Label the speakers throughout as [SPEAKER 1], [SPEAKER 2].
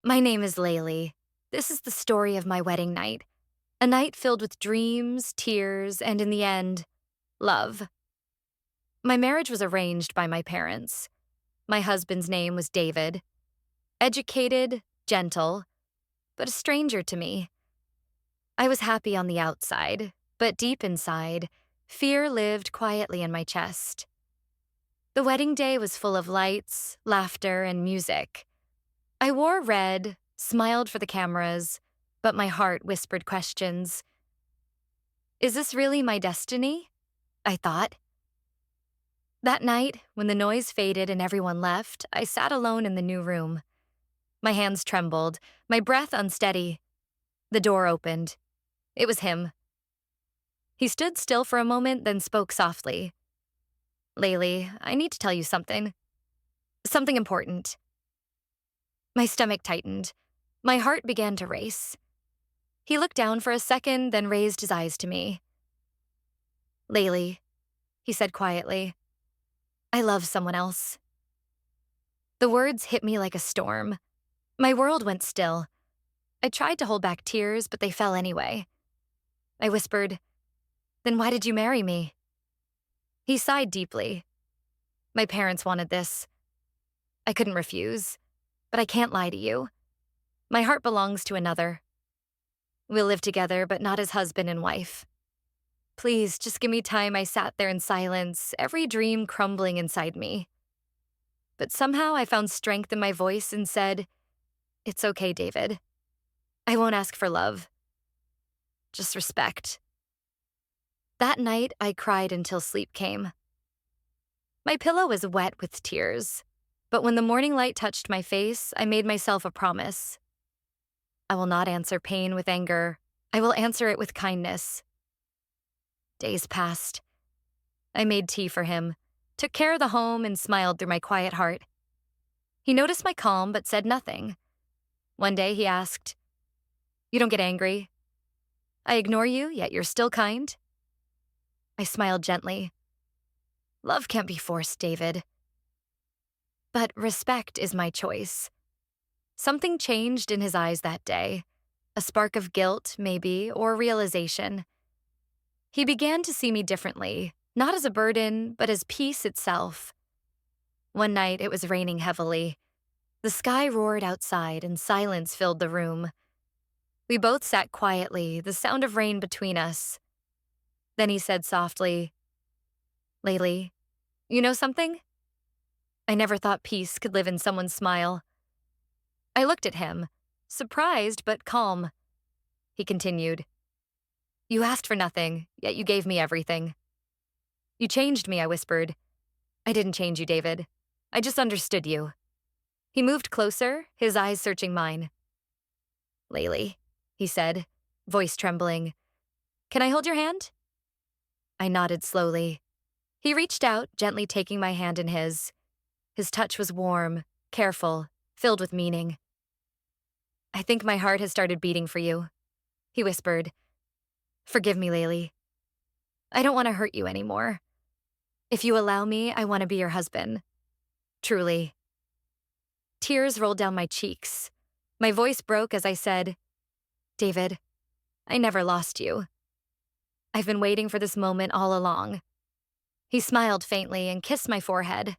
[SPEAKER 1] My name is Laylee. This is the story of my wedding night. A night filled with dreams, tears, and in the end, love. My marriage was arranged by my parents. My husband's name was David. Educated, gentle, but a stranger to me. I was happy on the outside, but deep inside, fear lived quietly in my chest. The wedding day was full of lights, laughter, and music. I wore red, smiled for the cameras, but my heart whispered questions. Is this really my destiny? I thought. That night, when the noise faded and everyone left, I sat alone in the new room. My hands trembled, my breath unsteady. The door opened. It was him. He stood still for a moment, then spoke softly. Laylee, I need to tell you something. Something important. My stomach tightened. My heart began to race. He looked down for a second, then raised his eyes to me. Laylee, he said quietly, I love someone else. The words hit me like a storm. My world went still. I tried to hold back tears, but they fell anyway. I whispered, Then why did you marry me? He sighed deeply. My parents wanted this. I couldn't refuse, but I can't lie to you. My heart belongs to another. We'll live together, but not as husband and wife. Please, just give me time. I sat there in silence, every dream crumbling inside me. But somehow I found strength in my voice and said, It's okay, David. I won't ask for love. Just respect. That night, I cried until sleep came. My pillow was wet with tears, but when the morning light touched my face, I made myself a promise. I will not answer pain with anger. I will answer it with kindness. Days passed. I made tea for him, took care of the home, and smiled through my quiet heart. He noticed my calm but said nothing. One day he asked, You don't get angry? I ignore you, yet you're still kind? I smiled gently. Love can't be forced, David. But respect is my choice. Something changed in his eyes that day. A spark of guilt, maybe, or realization. He began to see me differently, not as a burden, but as peace itself. One night, it was raining heavily. The sky roared outside and silence filled the room. We both sat quietly, the sound of rain between us. Then he said softly, Laylee, you know something? I never thought peace could live in someone's smile. I looked at him, surprised but calm. He continued, You asked for nothing, yet you gave me everything. You changed me, I whispered. I didn't change you, David. I just understood you. He moved closer, his eyes searching mine. Laylee, he said, voice trembling. Can I hold your hand? I nodded slowly. He reached out, gently taking my hand in his. His touch was warm, careful, filled with meaning. I think my heart has started beating for you, he whispered. Forgive me, Laylee. I don't want to hurt you anymore. If you allow me, I want to be your husband. Truly. Tears rolled down my cheeks. My voice broke as I said, David, I never lost you. I've been waiting for this moment all along. He smiled faintly and kissed my forehead.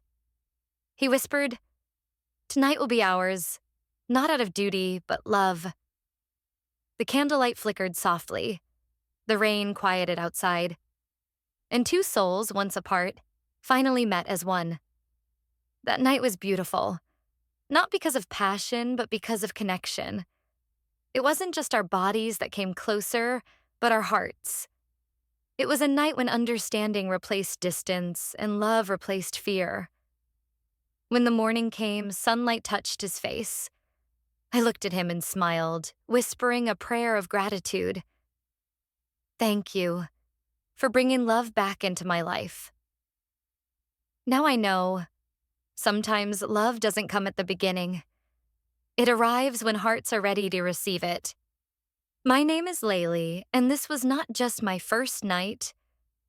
[SPEAKER 1] He whispered, Tonight will be ours, not out of duty, but love. The candlelight flickered softly. The rain quieted outside. And two souls, once apart, finally met as one. That night was beautiful, not because of passion, but because of connection. It wasn't just our bodies that came closer, but our hearts. It was a night when understanding replaced distance and love replaced fear. When the morning came, sunlight touched his face. I looked at him and smiled, whispering a prayer of gratitude. Thank you for bringing love back into my life. Now I know, sometimes love doesn't come at the beginning. It arrives when hearts are ready to receive it. My name is Laylee, and this was not just my first night,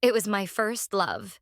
[SPEAKER 1] it was my first love.